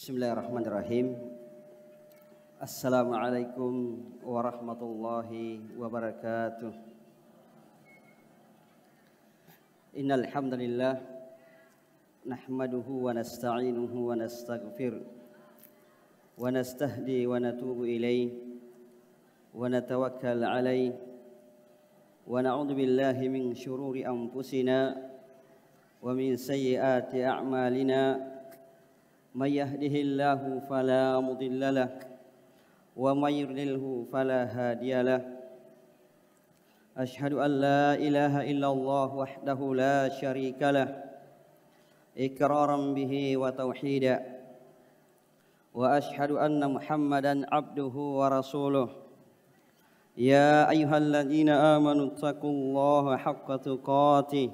Bismillahirrahmanirrahim. Assalamualaikum warahmatullahi wabarakatuh. Innal hamdalillah nahmaduhu wa nasta'inuhu wa nastaghfir wa nastahdi wa natubu ilayh wa natawakkal alayh wa na'udzu billahi min syururi anfusina wa min sayyiati a'malina. من يهده الله فلا مضل له ومن يضلله فلا هادي له أشهد أن لا إله إلا الله وحده لا شريك له إقرارا به وتوحيدا وأشهد أن محمدا عبده ورسوله يا أيها الذين آمنوا اتقوا الله حق تقاته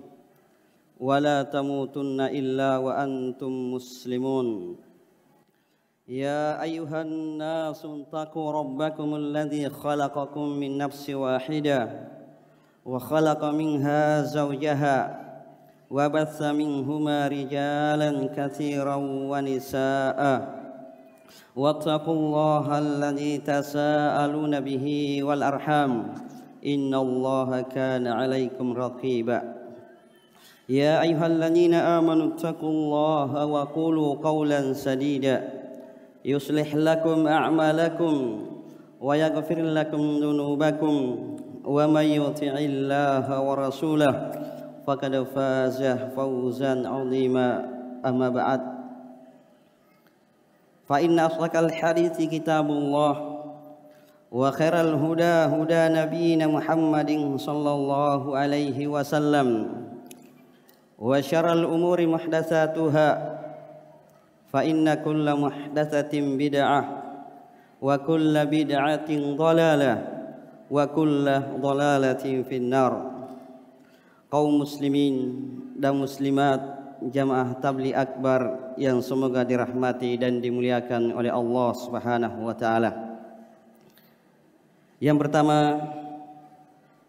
ولا تموتن إلا وأنتم مسلمون يا أيها الناس اتقوا ربكم الذي خلقكم من نفس واحدة وخلق منها زوجها وبث منهما رجالا كثيرا ونساء واتقوا الله الذي تساءلون به والأرحام إن الله كان عليكم رقيبا يا أيها الذين آمنوا اتقوا الله وقولوا قولا سديدا يصلح لكم أعمالكم ويغفر لكم ذنوبكم ومن يطع الله ورسوله فقد فاز فوزا عظيما أما بعد فإن أصدق الحديث كتاب الله وخير الهدى هدى نبينا محمد صلى الله عليه وسلم وشر الأمور محدثاتها فإن كل محدثة بدعة وكل بدعة ضلالة وكل ضلالة في النار. Kaum muslimin dan muslimat jamaah tabligh akbar yang semoga dirahmati dan dimuliakan oleh Allah Subhanahu wa taala. Yang pertama,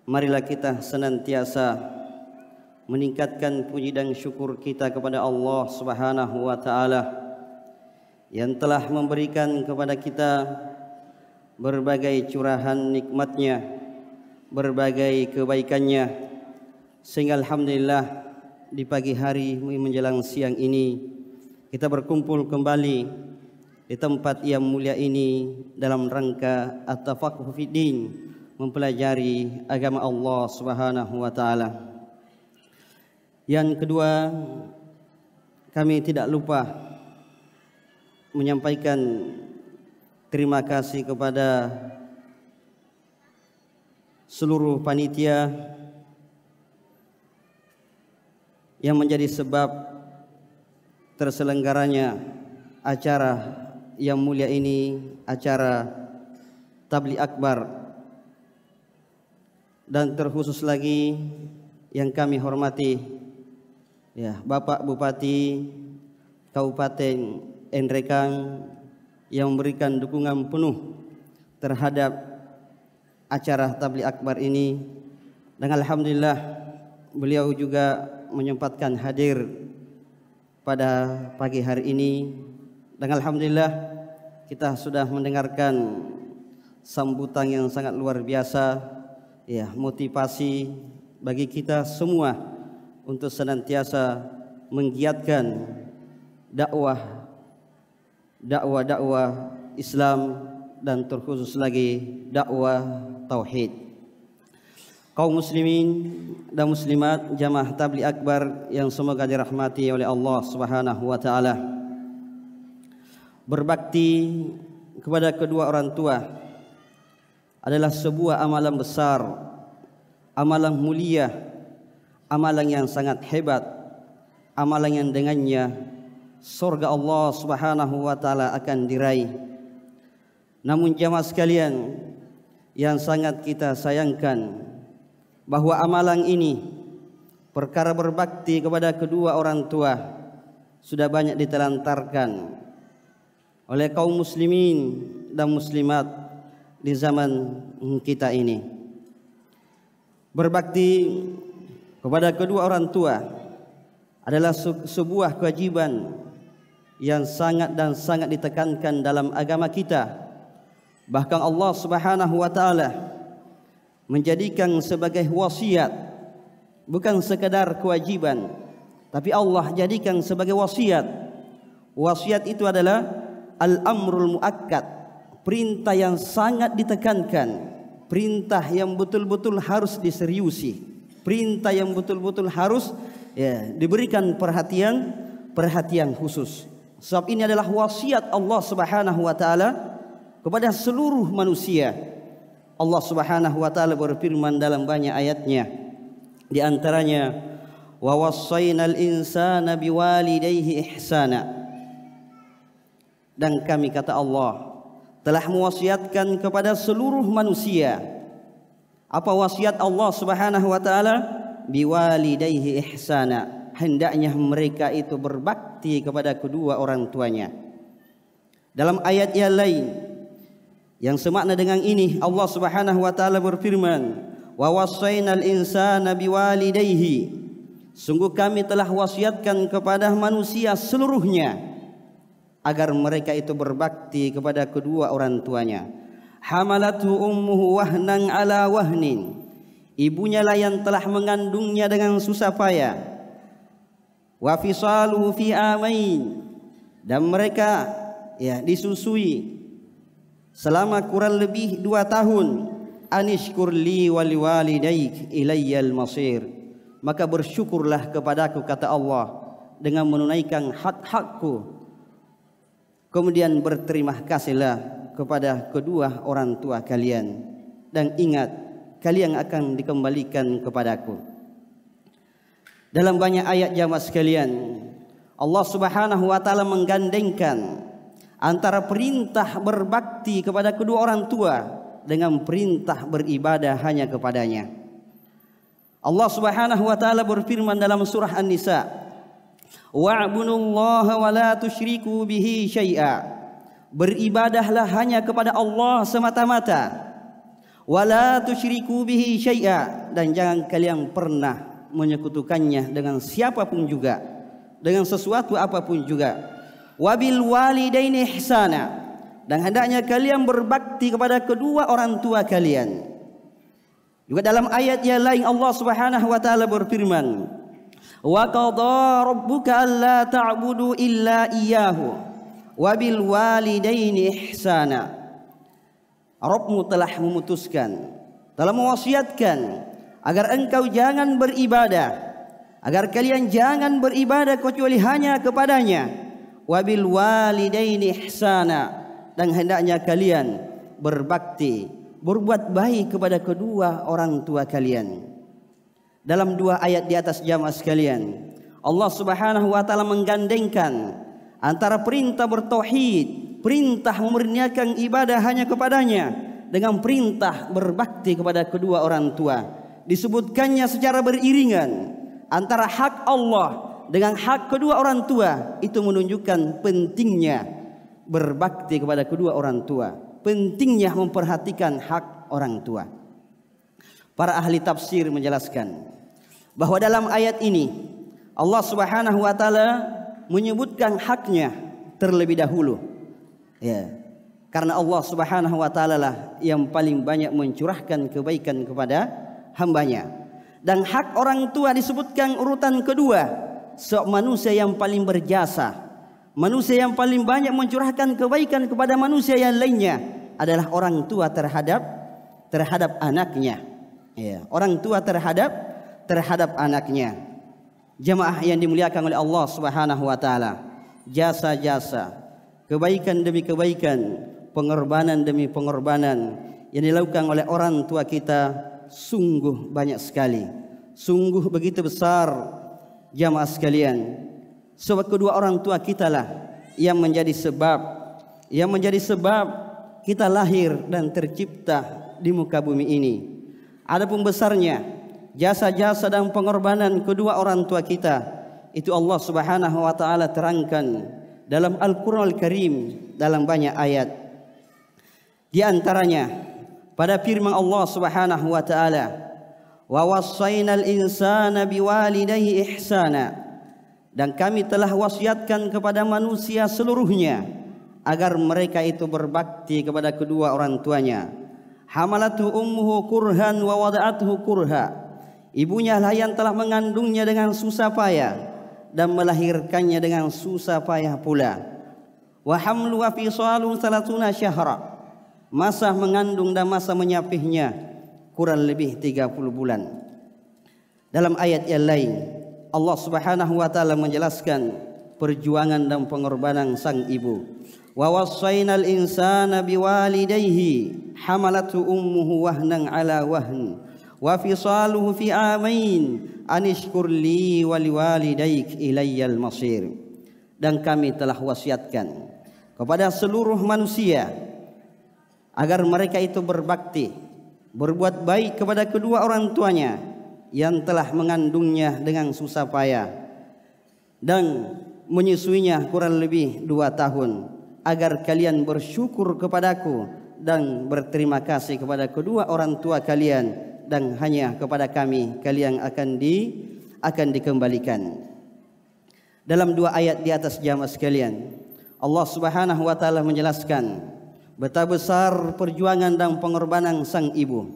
marilah kita senantiasa meningkatkan puji dan syukur kita kepada Allah Subhanahu wa taala yang telah memberikan kepada kita berbagai curahan nikmatnya, berbagai kebaikannya, sehingga alhamdulillah di pagi hari menjelang siang ini kita berkumpul kembali di tempat yang mulia ini dalam rangka at-tafaqquh fid din, mempelajari agama Allah Subhanahu wa taala. Yang kedua, kami tidak lupa menyampaikan terima kasih kepada seluruh panitia yang menjadi sebab terselenggaranya acara yang mulia ini, acara tabligh akbar, dan terkhusus lagi yang kami hormati Bapak Bupati Kabupaten Nrekang yang memberikan dukungan penuh terhadap acara tabligh akbar ini, dan alhamdulillah beliau juga menyempatkan hadir pada pagi hari ini, dan alhamdulillah kita sudah mendengarkan sambutan yang sangat luar biasa, motivasi bagi kita semua untuk senantiasa menggiatkan dakwah Islam dan terkhusus lagi dakwah tauhid. Kaum muslimin dan muslimat jamaah tabligh akbar yang semoga dirahmati oleh Allah Subhanahu wa taala. Berbakti kepada kedua orang tua adalah sebuah amalan besar, amalan mulia, amalan yang sangat hebat, amalan yang dengannya surga Allah Subhanahu wa taala akan diraih. Namun jamaah sekalian yang sangat kita sayangkan, bahwa amalan ini, perkara berbakti kepada kedua orang tua, sudah banyak ditelantarkan oleh kaum muslimin dan muslimat di zaman kita ini. Berbakti kepada kedua orang tua adalah sebuah kewajiban yang sangat dan sangat ditekankan dalam agama kita. Bahkan Allah Subhanahu wa taala menjadikan sebagai wasiat, bukan sekadar kewajiban, tapi Allah jadikan sebagai wasiat. Wasiat itu adalah al-amrul muakkad, perintah yang sangat ditekankan, perintah yang betul-betul harus diseriusi, perintah yang betul-betul harus diberikan perhatian khusus. Sebab ini adalah wasiat Allah Subhanahu wa taala kepada seluruh manusia. Allah Subhanahu wa taala berfirman dalam banyak ayatnya, di antaranya wa wassaynal insana biwalidayhi ihsana. Dan kami, kata Allah, telah mewasiatkan kepada seluruh manusia. Apa wasiat Allah Subhanahu wa taala? Biwalidayhi ihsana. Hendaknya mereka itu berbakti kepada kedua orang tuanya. Dalam ayat yang lain yang semakna dengan ini, Allah Subhanahu wa taala berfirman, wa wassaynal insana biwalidayhi. Sungguh kami telah wasiatkan kepada manusia seluruhnya agar mereka itu berbakti kepada kedua orang tuanya. Hamalathu ummuhu wahnan ala wahnin. Ibunya lah yang telah mengandungnya dengan susah payah. Wa fisaluhu fi amain. Dan mereka disusui selama kurang lebih 2 tahun. Anishkur li wa liwalidayk ilayyal masir. Maka bersyukurlah kepadaku, kata Allah, dengan menunaikan hak-hakku. Kemudian berterima kasihlah kepada kedua orang tua kalian, dan ingat, kalian akan dikembalikan kepadaku. Dalam banyak ayat jamaah sekalian, Allah Subhanahu wa taala menggandengkan antara perintah berbakti kepada kedua orang tua dengan perintah beribadah hanya kepadanya. Allah Subhanahu wa taala berfirman dalam surah An-Nisa, wa'budullaha wa la tusyriku bihi syai'a. Beribadahlah hanya kepada Allah semata-mata. Wa la tusyriku bihi syai'a. Dan jangan kalian pernah menyekutukannya dengan siapapun juga, dengan sesuatu apapun juga. Wa bil walidaini ihsana. Dan hendaknya kalian berbakti kepada kedua orang tua kalian. Juga dalam ayat yang lain Allah Subhanahu wa taala berfirman, wa qadha rabbuka alla ta'budu illa iyyahu wa bil walidaini ihsana. Rabbmu telah memutuskan, telah mewasiatkan agar engkau jangan beribadah, agar kalian jangan beribadah kecuali hanya kepadanya. Wa bil walidaini ihsana. Dan hendaknya kalian berbakti, berbuat baik kepada kedua orang tua kalian. Dalam 2 ayat di atas jamaah sekalian, Allah Subhanahu wa taala menggandengkan antara perintah bertauhid, perintah memurniakan ibadah hanya kepadanya, dengan perintah berbakti kepada kedua orang tua. Disebutkannya secara beriringan antara hak Allah dengan hak kedua orang tua. Itu menunjukkan pentingnya berbakti kepada kedua orang tua, pentingnya memperhatikan hak orang tua. Para ahli tafsir menjelaskan bahwa dalam ayat ini Allah Subhanahu wa taala menyebutkan haknya terlebih dahulu. Karena Allah Subhanahu wa taala lah yang paling banyak mencurahkan kebaikan kepada hambanya. Dan hak orang tua disebutkan urutan kedua. Manusia yang paling berjasa, manusia yang paling banyak mencurahkan kebaikan kepada manusia yang lainnya adalah orang tua terhadap anaknya. Orang tua terhadap anaknya. Jemaah yang dimuliakan oleh Allah Subhanahu wa taala, jasa-jasa, kebaikan demi kebaikan, pengorbanan demi pengorbanan yang dilakukan oleh orang tua kita sungguh banyak sekali, sungguh begitu besar jamaah sekalian. Sebab kedua orang tua kita lah yang menjadi sebab kita lahir dan tercipta di muka bumi ini. Adapun besarnya jasa-jasa dan pengorbanan kedua orang tua kita, itu Allah Subhanahu wa taala terangkan dalam Al-Qur'anul Karim dalam banyak ayat. Di antaranya pada firman Allah Subhanahu wa taala, wa wassaynal insana biwalidayhi ihsana. Dan kami telah wasiatkan kepada manusia seluruhnya agar mereka itu berbakti kepada kedua orang tuanya. Hamalatu ummuhu kurhan wa wada'atuhu kurha. Ibunya lah yang telah mengandungnya dengan susah payah dan melahirkannya dengan susah payah pula. Wa hamlu wa fisalu 30 syahra. Masa mengandung dan masa menyapihnya kurang lebih 30 bulan. Dalam ayat yang lain Allah Subhanahu wa taala menjelaskan perjuangan dan pengorbanan sang ibu. Wa wassaynal insana biwalidayhi hamalatu ummuhu wahnan ala wahn wa fisaluhu fi amain anishkur li wa liwalidayk ilayyal masir. Dan kami telah wasiatkan kepada seluruh manusia agar mereka itu berbakti, berbuat baik kepada kedua orang tuanya yang telah mengandungnya dengan susah payah dan menyusuinya kurang lebih 2 tahun, agar kalian bersyukur kepadaku dan berterima kasih kepada kedua orang tua kalian, dan hanya kepada kami kalian akan dikembalikan. Dalam 2 ayat di atas jamaah sekalian, Allah Subhanahu wa taala menjelaskan betapa besar perjuangan dan pengorbanan sang ibu.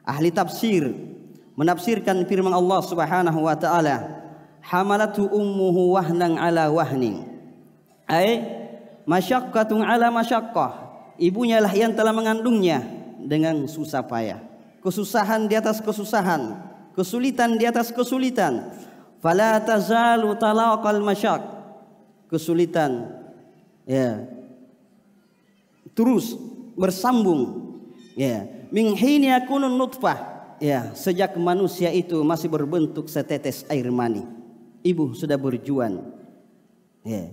Ahli tafsir menafsirkan firman Allah Subhanahu wa taala, hamalatu ummuhu wahnan ala wahnin, ay masyaqqatun ala masyaqqah. Ibunya lah yang telah mengandungnya dengan susah payah, kesusahan di atas kesusahan, kesulitan di atas kesulitan. Fala tazalu talaqal masyaq, kesulitan ya terus bersambung ya, min hini yakunun nutfah, ya, sejak manusia itu masih berbentuk setetes air mani, ibu sudah berjuang. Ya.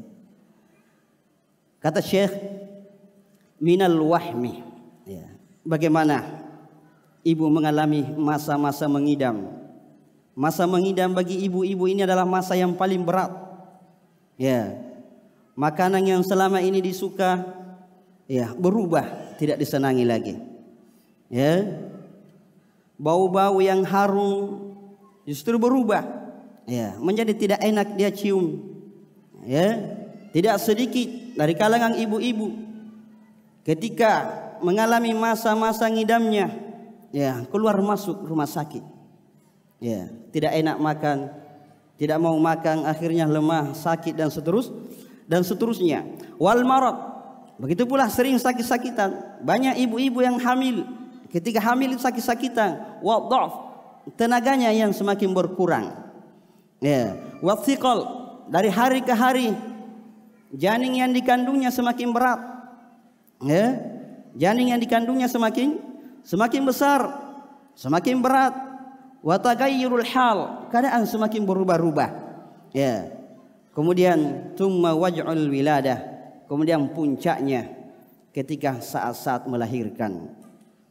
Kata Syekh, minal wahmi, ya, bagaimana ibu mengalami masa-masa mengidam. Masa mengidam bagi ibu-ibu ini adalah masa yang paling berat. Ya. Makanan yang selama ini disuka, ya, berubah, tidak disenangi lagi. Ya. Bau-bau yang harum justru berubah, ya, menjadi tidak enak dia cium. Ya, tidak sedikit dari kalangan ibu-ibu ketika mengalami masa-masa ngidamnya, ya, keluar masuk rumah sakit. Ya, tidak enak makan, tidak mau makan, akhirnya lemah, sakit dan seterusnya. Wal marad, begitu pula sering sakit-sakitan. Banyak ibu-ibu yang hamil, ketika hamil sakit-sakitan, wadhaf, tenaganya yang semakin berkurang. Ya, wathiqal, dari hari ke hari janin yang dikandungnya semakin berat. Ya, janin yang dikandungnya semakin besar, semakin berat. Wa taghayyurul hal, keadaan semakin berubah-ubah. Ya. Kemudian tsumma waj'ul wiladah, kemudian puncaknya ketika saat-saat melahirkan.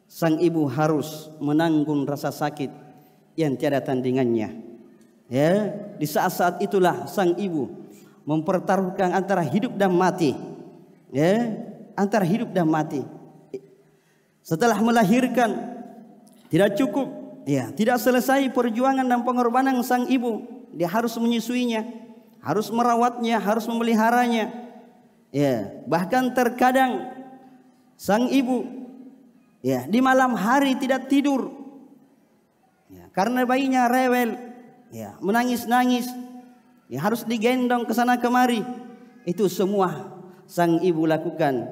Sang ibu harus menanggung rasa sakit yang tiada tandingannya. Ya, di saat-saat itulah sang ibu mempertaruhkan antara hidup dan mati. Ya, antara hidup dan mati. Setelah melahirkan tidak cukup, ya, tidak selesai perjuangan dan pengorbanan sang ibu. Dia harus menyusuinya, harus merawatnya, harus memeliharanya. Ya, bahkan terkadang sang ibu, ya, di malam hari tidak tidur, ya, karena bayinya rewel, ya, menangis-nangis, ya, harus digendong ke sana kemari. Itu semua sang ibu lakukan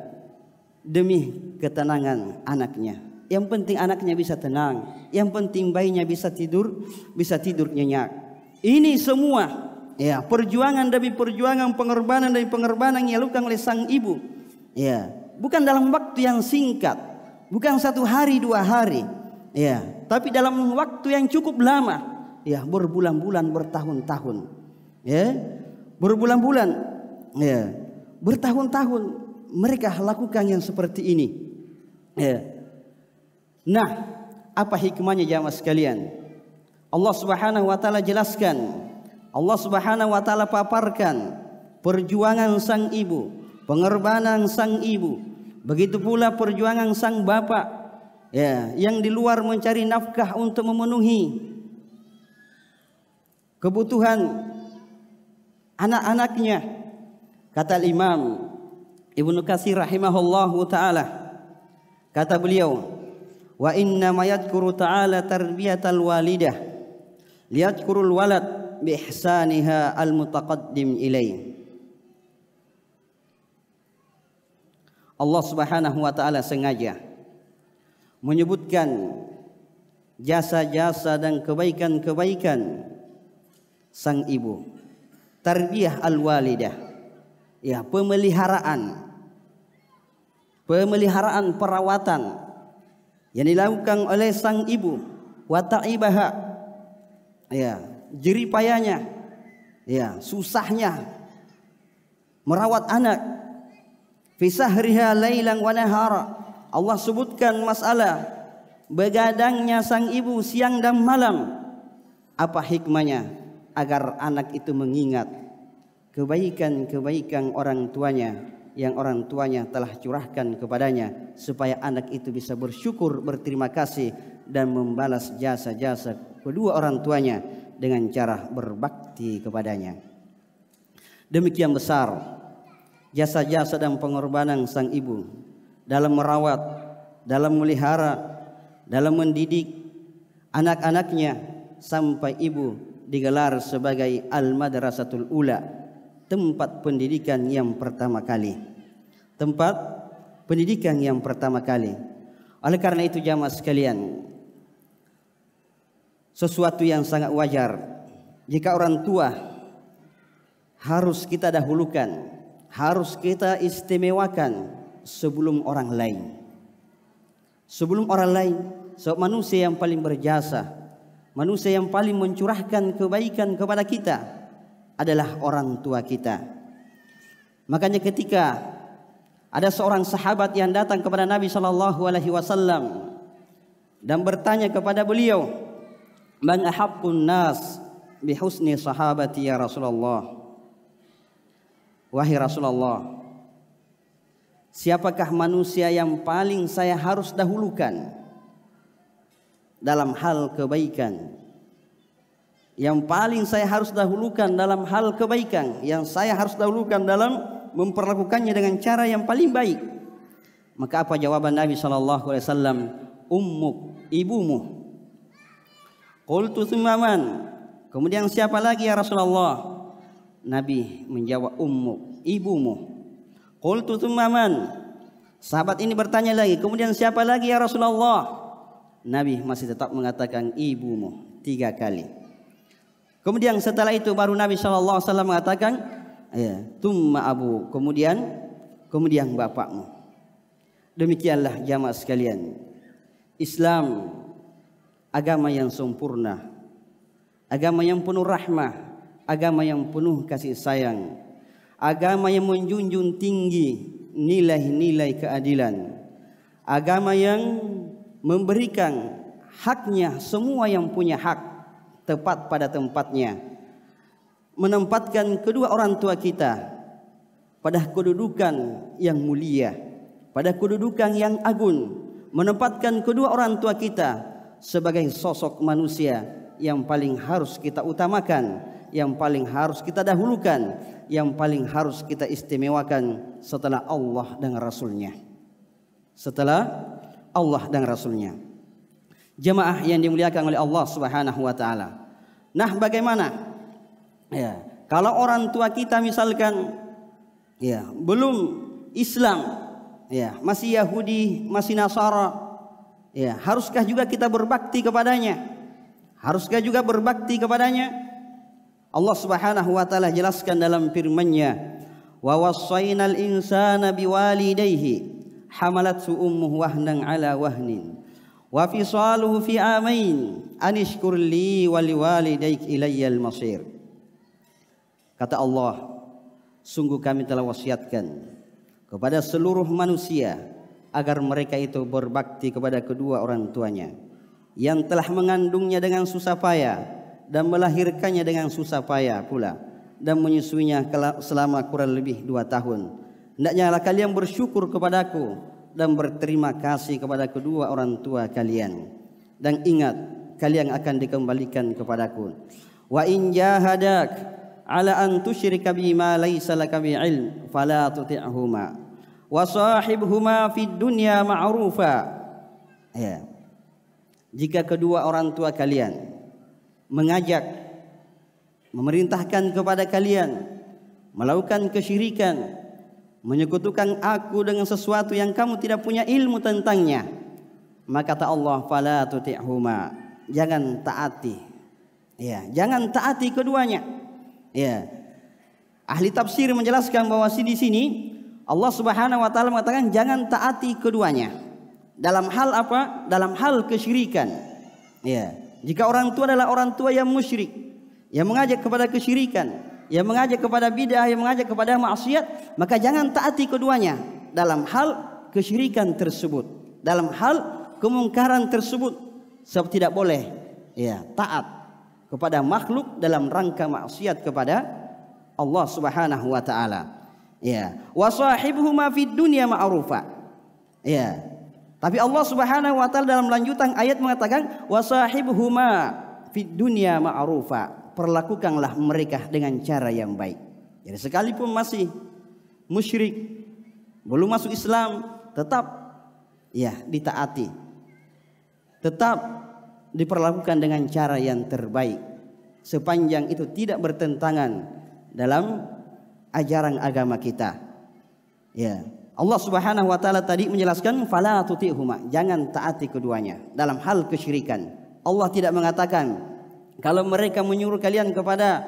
demi ketenangan anaknya. Yang penting anaknya bisa tenang, yang penting bayinya bisa tidur nyenyak. Ini semua, ya, perjuangan demi perjuangan, pengorbanan demi pengorbanan yang dilakukan oleh sang ibu. Ya, bukan dalam waktu yang singkat, bukan 1 hari 2 hari, ya, tapi dalam waktu yang cukup lama, ya, berbulan-bulan, bertahun-tahun, ya, berbulan-bulan, ya, bertahun-tahun mereka lakukan yang seperti ini. Ya. Nah, apa hikmahnya jamaah sekalian? Allah Subhanahu wa taala jelaskan, Allah Subhanahu wa taala paparkan perjuangan sang ibu, pengorbanan sang ibu, begitu pula perjuangan sang bapak, ya, yang di luar mencari nafkah untuk memenuhi kebutuhan anak-anaknya. Kata Imam Ibnu Katsir rahimahullahu taala, kata beliau, wa inna ma yadhkuru ta'ala tarbiyatal walidah liyadhkurul walad bi ihsaniha al mutaqaddim ilaih. Allah Subhanahu wa taala sengaja menyebutkan jasa-jasa dan kebaikan-kebaikan sang ibu. Tarbiyah al-walidah, ya, pemeliharaan perawatan yang dilakukan oleh sang ibu, wa ta'ibaha, ya, jerih payahnya, ya, susahnya merawat anak. Fi sahriha lailan wa nahara. Allah sebutkan masalah begadangnya sang ibu siang dan malam. Apa hikmahnya? Agar anak itu mengingat kebaikan-kebaikan orang tuanya yang orang tuanya telah curahkan kepadanya, supaya anak itu bisa bersyukur, berterima kasih, dan membalas jasa-jasa kedua orang tuanya dengan cara berbakti kepadanya. Demikian besar jasa-jasa dan pengorbanan sang ibu dalam merawat, dalam memelihara, dalam mendidik anak-anaknya, sampai ibu digelar sebagai al-madrasatul ula, tempat pendidikan yang pertama kali. Tempat pendidikan yang pertama kali. Oleh karena itu jamaah sekalian, sesuatu yang sangat wajar jika orang tua harus kita dahulukan, harus kita istimewakan sebelum orang lain. Sebelum orang lain, sebab manusia yang paling berjasa, manusia yang paling mencurahkan kebaikan kepada kita adalah orang tua kita. Makanya ketika ada seorang sahabat yang datang kepada Nabi SAW dan bertanya kepada beliau, "Man ahaqqun nas bihusni sahabati ya Rasulullah?" Wahai Rasulullah, siapakah manusia yang paling saya harus dahulukan dalam hal kebaikan? Yang paling saya harus dahulukan dalam hal kebaikan, yang saya harus dahulukan dalam memperlakukannya dengan cara yang paling baik. Maka apa jawaban Nabi SAW? Ummuk, ibumu. Qultu tsumma man? Kemudian siapa lagi ya Rasulullah? Nabi menjawab, ummuk, ibumu. Qultu tsumma man? Sahabat ini bertanya lagi, kemudian siapa lagi ya Rasulullah? Nabi masih tetap mengatakan ibumu 3 kali. Kemudian setelah itu baru Nabi SAW mengatakan, ya, tumma abu, kemudian bapakmu. Demikianlah jamaah sekalian, Islam agama yang sempurna, agama yang penuh rahmah, agama yang penuh kasih sayang, agama yang menjunjung tinggi nilai-nilai keadilan, agama yang memberikan haknya semua yang punya hak tepat pada tempatnya, menempatkan kedua orang tua kita pada kedudukan yang mulia, pada kedudukan yang agung, menempatkan kedua orang tua kita sebagai sosok manusia yang paling harus kita utamakan, yang paling harus kita dahulukan, yang paling harus kita istimewakan setelah Allah dan Rasulnya. Setelah Allah dan Rasulnya. Jemaah yang dimuliakan oleh Allah Subhanahu wa taala. Nah, bagaimana? Ya, kalau orang tua kita misalkan ya belum Islam, ya, masih Yahudi, masih Nasara, ya, haruskah juga kita berbakti kepadanya? Haruskah juga berbakti kepadanya? Allah Subhanahu wa taala jelaskan dalam firman-Nya, "Wa wassaynal insana biwalidayhi hamalathu ummuhu wahnan ala wahnin wa fisaluhu fi amain anishkur li wa liwalidayk ilayyal masir." Kata Allah, sungguh kami telah wasiatkan kepada seluruh manusia agar mereka itu berbakti kepada kedua orang tuanya yang telah mengandungnya dengan susah payah dan melahirkannya dengan susah payah pula dan menyusuinya selama kurang lebih 2 tahun. Hendaknya kalian bersyukur kepadaku dan berterima kasih kepada kedua orang tua kalian, dan ingat kalian akan dikembalikan kepadaku. Wa in jahadak ala an tusyrika bima laysa laka bi ilm fala tuti'huma wa sahibhuma fid dunya ma'rufa. Ya. Jika kedua orang tua kalian mengajak, memerintahkan kepada kalian melakukan kesyirikan, menyekutukan aku dengan sesuatu yang kamu tidak punya ilmu tentangnya, maka kata Allah, fala tuti'huma, jangan taati. Ya, jangan taati keduanya. Ya. Ahli tafsir menjelaskan bahwa di sini Allah Subhanahu wa taala mengatakan jangan taati keduanya. Dalam hal apa? Dalam hal kesyirikan. Ya. Jika orang tua adalah orang tua yang musyrik, yang mengajak kepada kesyirikan, yang mengajak kepada bid'ah, yang mengajak kepada maksiat, maka jangan taati keduanya dalam hal kesyirikan tersebut, dalam hal kemungkaran tersebut. Sebab tidak boleh ya taat kepada makhluk dalam rangka maksiat kepada Allah Subhanahu wa taala. Ya, wa sahibhuma fid dunya ma'rufa. Ya. Tapi Allah Subhanahu wa taala dalam lanjutan ayat mengatakan wa sahibhuma fid dunya ma'rufa. Perlakukanlah mereka dengan cara yang baik. Jadi sekalipun masih musyrik, belum masuk Islam, tetap ya ditaati. Tetap diperlakukan dengan cara yang terbaik sepanjang itu tidak bertentangan dalam ajaran agama kita. Ya. Allah Subhanahu wa taala tadi menjelaskan fala tuti'huma, jangan taati keduanya dalam hal kesyirikan. Allah tidak mengatakan kalau mereka menyuruh kalian kepada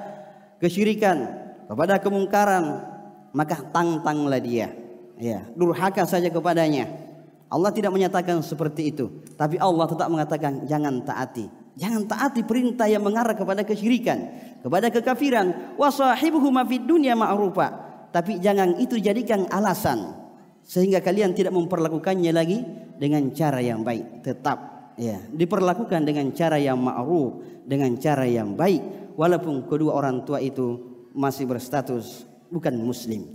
kesyirikan, kepada kemungkaran, maka tantanglah dia. Ya, durhaka saja kepadanya. Allah tidak menyatakan seperti itu, tapi Allah tetap mengatakan jangan taati. Jangan taati perintah yang mengarah kepada kesyirikan, kepada kekafiran. Wa sahibuhuma fid dunya ma'rufa. Tapi jangan itu jadikan alasan sehingga kalian tidak memperlakukannya lagi dengan cara yang baik. Tetap ya diperlakukan dengan cara yang ma'ruf, dengan cara yang baik, walaupun kedua orang tua itu masih berstatus bukan muslim.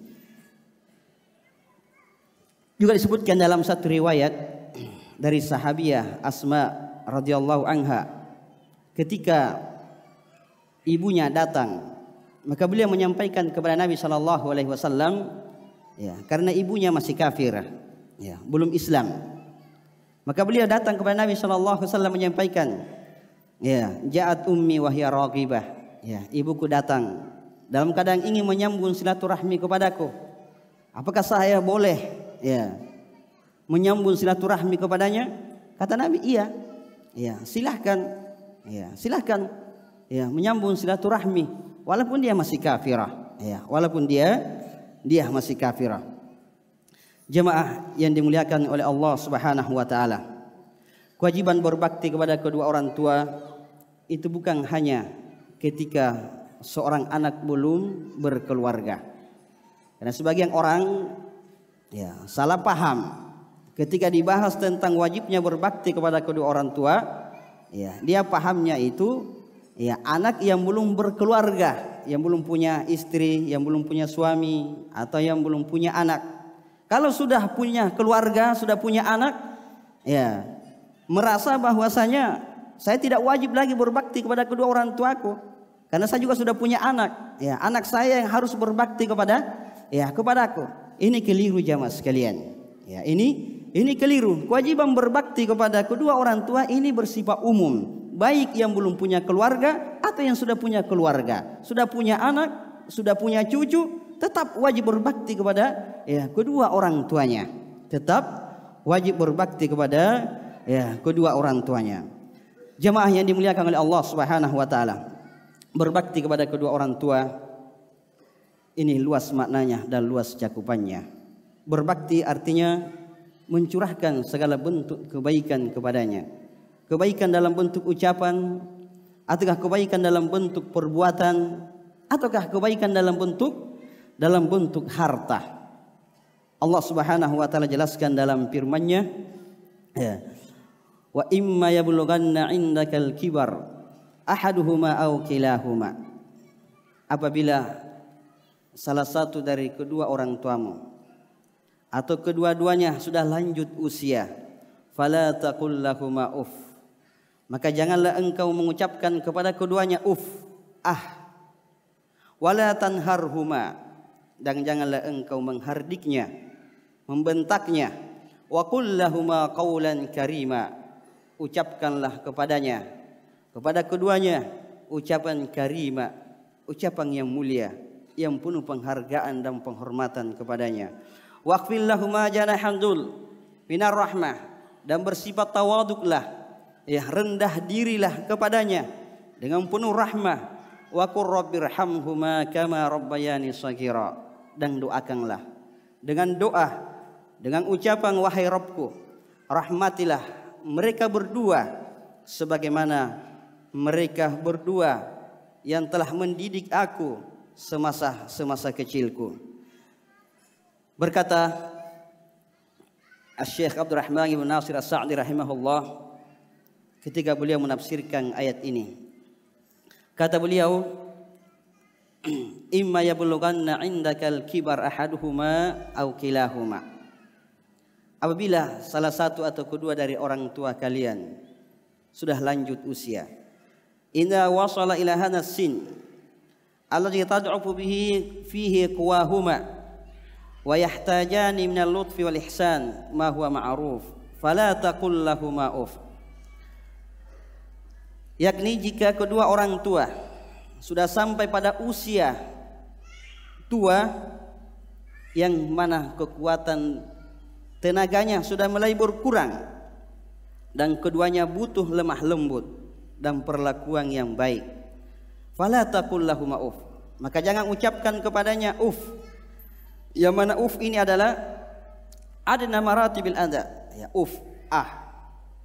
Juga disebutkan dalam satu riwayat dari sahabiah Asma radhiyallahu anha, ketika ibunya datang, maka beliau menyampaikan kepada Nabi sallallahu alaihi wasallam, ya, karena ibunya masih kafir, ya, belum Islam. Maka beliau datang kepada Nabi sallallahu alaihi wasallam menyampaikan, ya, ja'at ummi wa hiya raghibah, ya, ibuku datang dalam keadaan ingin menyambung silaturahmi kepadaku. Apakah saya boleh ya menyambung silaturahmi kepadanya? Kata Nabi, iya. Ya, silahkan. Ya, silahkan. Ya, menyambung silaturahmi walaupun dia masih kafirah. Ya, walaupun dia masih kafirah. Jemaah yang dimuliakan oleh Allah Subhanahu wa taala. Kewajiban berbakti kepada kedua orang tua itu bukan hanya ketika seorang anak belum berkeluarga. Karena sebagian orang ya salah paham ketika dibahas tentang wajibnya berbakti kepada kedua orang tua, ya dia pahamnya itu ya anak yang belum berkeluarga, yang belum punya istri, yang belum punya suami, atau yang belum punya anak. Kalau sudah punya keluarga, sudah punya anak, ya merasa bahwasanya saya tidak wajib lagi berbakti kepada kedua orang tuaku karena saya juga sudah punya anak. Ya, anak saya yang harus berbakti kepadaku. Ini keliru jamaah sekalian. Ya, ini keliru. Kewajiban berbakti kepada kedua orang tua ini bersifat umum, baik yang belum punya keluarga atau yang sudah punya keluarga, sudah punya anak, sudah punya cucu, tetap wajib berbakti kepada ya kedua orang tuanya. Tetap wajib berbakti kepada ya kedua orang tuanya. Jemaah yang dimuliakan oleh Allah Subhanahu wa taala, berbakti kepada kedua orang tua ini luas maknanya dan luas cakupannya. Berbakti artinya mencurahkan segala bentuk kebaikan kepadanya. Kebaikan dalam bentuk ucapan, ataukah kebaikan dalam bentuk perbuatan, ataukah kebaikan dalam bentuk harta. Allah Subhanahu wa taala jelaskan dalam firman-Nya, ya, wa imma yablughanna 'indakal kibar ahaduhuma aw kilahuma. Apabila salah satu dari kedua orang tuamu atau kedua-duanya sudah lanjut usia, fala taqul lahuma uff, maka janganlah engkau mengucapkan kepada keduanya uff, wala tanharhuma, dan janganlah engkau menghardiknya, membentaknya. Wa qul lahuma qawlan karima, ucapkanlah kepadanya, kepada keduanya ucapan karima, ucapan yang mulia, yang penuh penghargaan dan penghormatan kepadanya. Waqfil lahuma janahan dzul minar rahmah, dan bersifat tawaduklah, ya rendah dirilah kepadanya dengan penuh rahmah. Wa qur rabbirhamhuma kama rabbayani shaghira, dan doakanlah dengan doa, dengan ucapan wahai Rabbku, rahmatilah mereka berdua sebagaimana mereka berdua yang telah mendidik aku semasa kecilku. Berkata Syekh Abdurrahman bin Nasir As-Sa'di rahimahullah ketika beliau menafsirkan ayat ini, kata beliau, imma yablughanna 'indakal kibar ahaduhuma aw kilahuma, apabila salah satu atau kedua dari orang tua kalian sudah lanjut usia, idza wasala ila hadas sin alladhi tad'ufu bihi fihi quwahuma wa yahtajani minal lutfi wal ihsan ma huwa ma'ruf fala taqul lahumā uff, yakni jika kedua orang tua sudah sampai pada usia tua yang mana kekuatan tenaganya sudah mulai berkurang dan keduanya butuh lemah lembut dan perlakuan yang baik, fala taqul lahumā uff, maka jangan ucapkan kepadanya uff. Yang mana uff ini adalah adna maratibil adza, ya uff,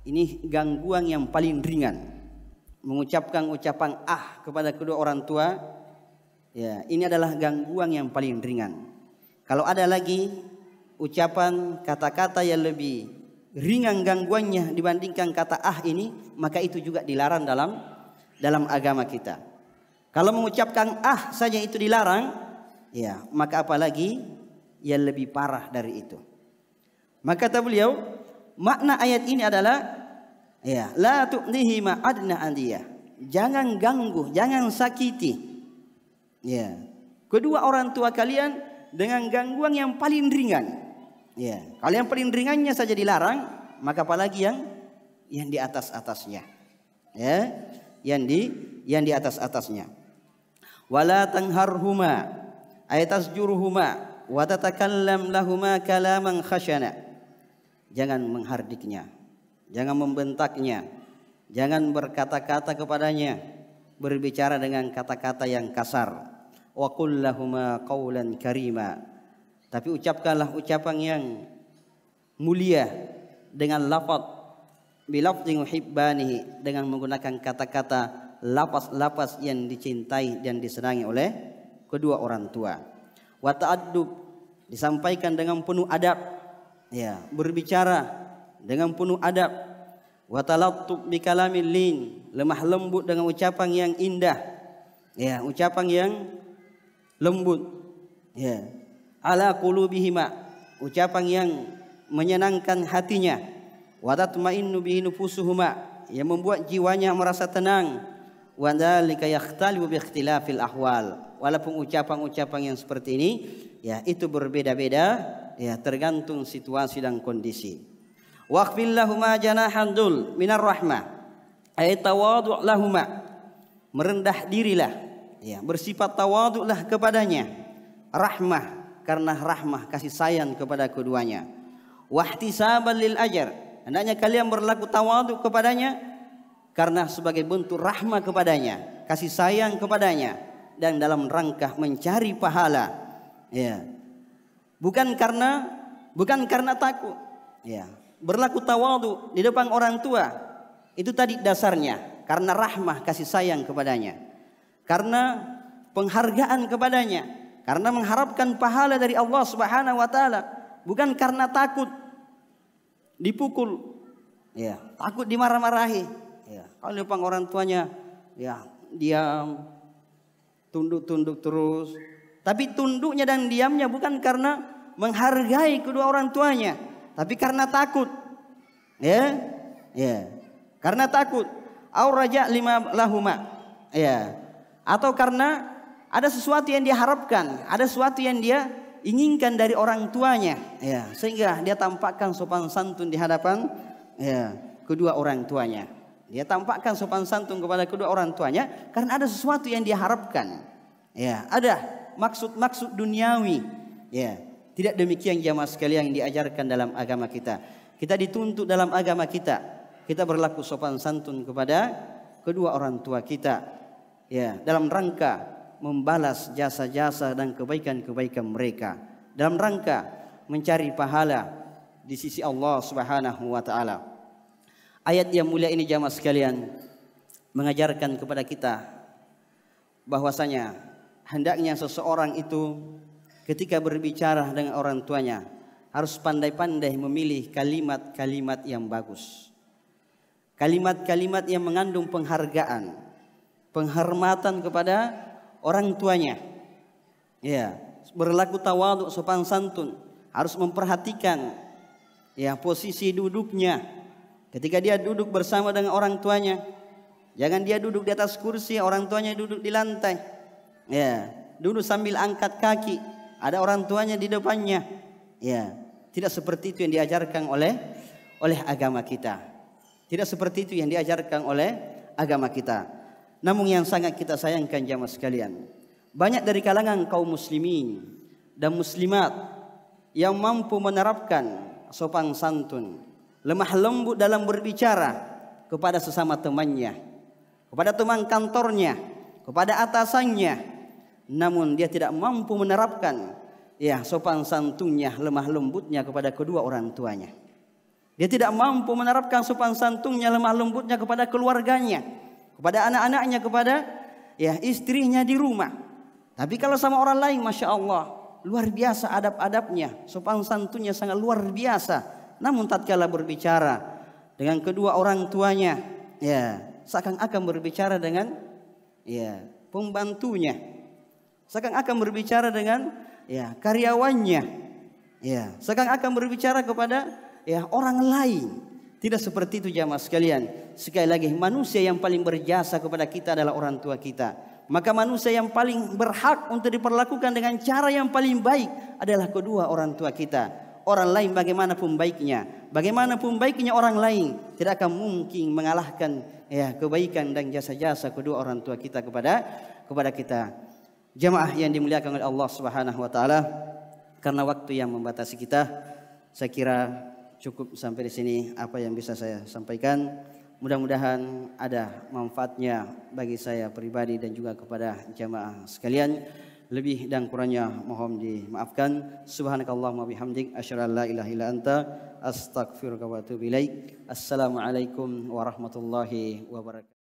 ini gangguan yang paling ringan. Mengucapkan ucapan kepada kedua orang tua, ya ini adalah gangguan yang paling ringan. Kalau ada lagi ucapan kata-kata yang lebih ringan gangguannya dibandingkan kata ini, maka itu juga dilarang dalam agama kita. Kalau mengucapkan saja itu dilarang, ya maka apalagi yang lebih parah dari itu. Maka kata beliau, makna ayat ini adalah, ya la tu'nihi ma adna andiyah, jangan ganggu, jangan sakiti, ya kedua orang tua kalian dengan gangguan yang paling ringan. Ya, kalau yang paling ringannya saja dilarang, maka apalagi yang di atas-atasnya. Ya, yang di atas-atasnya. Wala tanharhuma ay tasjuruhuma wa tatakallam lahuma kalaman khasyana. Jangan menghardiknya, jangan membentaknya, jangan berkata-kata kepadanya, berbicara dengan kata-kata yang kasar. Wa qul lahuma qawlan karima, tapi ucapkanlah ucapan yang mulia dengan lafaz bilafdhi yuhibbanihi, dengan menggunakan kata-kata lafaz yang dicintai dan disenangi oleh kedua orang tua. Wa ta'addub, disampaikan dengan penuh adab, ya berbicara dengan penuh adab. Wa talattub bi kalamil lin, lemah lembut dengan ucapan yang indah, ya ucapan yang lembut, ya ala qulubihima, ucapan yang menyenangkan hatinya. Wa tatma'innu bihi nufusuhuma, yang membuat jiwanya merasa tenang. Wa dzalika yakhtalifu bi ikhtilafil ahwal, walaupun ucapan-ucapan yang seperti ini, ya itu berbeda-beda, ya tergantung situasi dan kondisi. Waqfil lahuma janahan dzul minar rahmah, ay tawadhu' lahuma, merendah dirilah, ya bersifat tawadhu'lah kepadanya, rahmah karena rahmah kasih sayang kepada keduanya. Wahtisaban lil ajr, hendaknya kalian berlaku tawadhu' kepadanya karena sebagai bentuk rahmah kepadanya, kasih sayang kepadanya, dan dalam rangka mencari pahala, ya bukan karena takut, ya berlaku tawadhu di depan orang tua itu tadi dasarnya karena rahmah kasih sayang kepadanya, karena penghargaan kepadanya, karena mengharapkan pahala dari Allah Subhanahu wa taala, bukan karena takut dipukul, ya takut dimarah-marahi. Ya, kalau depan orang tuanya, ya diam, tunduk-tunduk terus. Tapi tunduknya dan diamnya bukan karena menghargai kedua orang tuanya, tapi karena takut. Ya, karena takut. Au raja lima lahuma, ya, atau karena ada sesuatu yang dia harapkan, ada sesuatu yang dia inginkan dari orang tuanya, ya, sehingga dia tampakkan sopan santun di hadapan ya, kedua orang tuanya. Dia tampakkan sopan santun kepada kedua orang tuanya karena ada sesuatu yang dia harapkan. Ya, ada maksud-maksud duniawi. Ya, tidak demikian jamaah sekalian yang diajarkan dalam agama kita. Kita dituntut dalam agama kita berlaku sopan santun kepada kedua orang tua kita. Ya, dalam rangka membalas jasa-jasa dan kebaikan-kebaikan mereka, dalam rangka mencari pahala di sisi Allah Subhanahu wa taala. Ayat yang mulia ini jamaah sekalian mengajarkan kepada kita bahwasanya hendaknya seseorang itu ketika berbicara dengan orang tuanya harus pandai-pandai memilih kalimat-kalimat yang bagus. Kalimat-kalimat yang mengandung penghargaan, penghormatan kepada orang tuanya. Ya, berlaku tawadhu, sopan santun, harus memperhatikan ya posisi duduknya. Ketika dia duduk bersama dengan orang tuanya, jangan dia duduk di atas kursi, orang tuanya duduk di lantai. Ya, duduk sambil angkat kaki, ada orang tuanya di depannya. Ya, tidak seperti itu yang diajarkan oleh agama kita. Tidak seperti itu yang diajarkan oleh agama kita. Namun yang sangat kita sayangkan jamaah sekalian, banyak dari kalangan kaum muslimin dan muslimat yang mampu menerapkan sopan santun, lemah lembut dalam berbicara kepada sesama temannya, kepada teman kantornya, kepada atasannya, namun dia tidak mampu menerapkan ya sopan santunnya, lemah lembutnya kepada kedua orang tuanya. Dia tidak mampu menerapkan sopan santunnya, lemah lembutnya kepada keluarganya, kepada anak-anaknya, kepada ya istrinya di rumah. Tapi kalau sama orang lain, masya Allah, luar biasa adab-adabnya, sopan santunnya sangat luar biasa. Namun tatkala berbicara dengan kedua orang tuanya, ya seakan-akan berbicara dengan ya pembantunya, seakan-akan berbicara dengan ya karyawannya, ya seakan-akan berbicara kepada ya orang lain. Tidak seperti itu jamaah sekalian. Sekali lagi, manusia yang paling berjasa kepada kita adalah orang tua kita. Maka manusia yang paling berhak untuk diperlakukan dengan cara yang paling baik adalah kedua orang tua kita. Orang lain bagaimanapun baiknya orang lain tidak akan mungkin mengalahkan ya kebaikan dan jasa-jasa kedua orang tua kita kepada kita. Jamaah yang dimuliakan oleh Allah Subhanahu wa taala, karena waktu yang membatasi kita, saya kira cukup sampai di sini apa yang bisa saya sampaikan. Mudah-mudahan ada manfaatnya bagi saya pribadi dan juga kepada jamaah sekalian. Lebih dan kurangnya mohon dimaafkan. Subhanakallahumma bihamdik asyhadu an la ilaha illa anta astaghfiruka wa atubu ilaik. Assalamualaikum warahmatullahi wabarakatuh.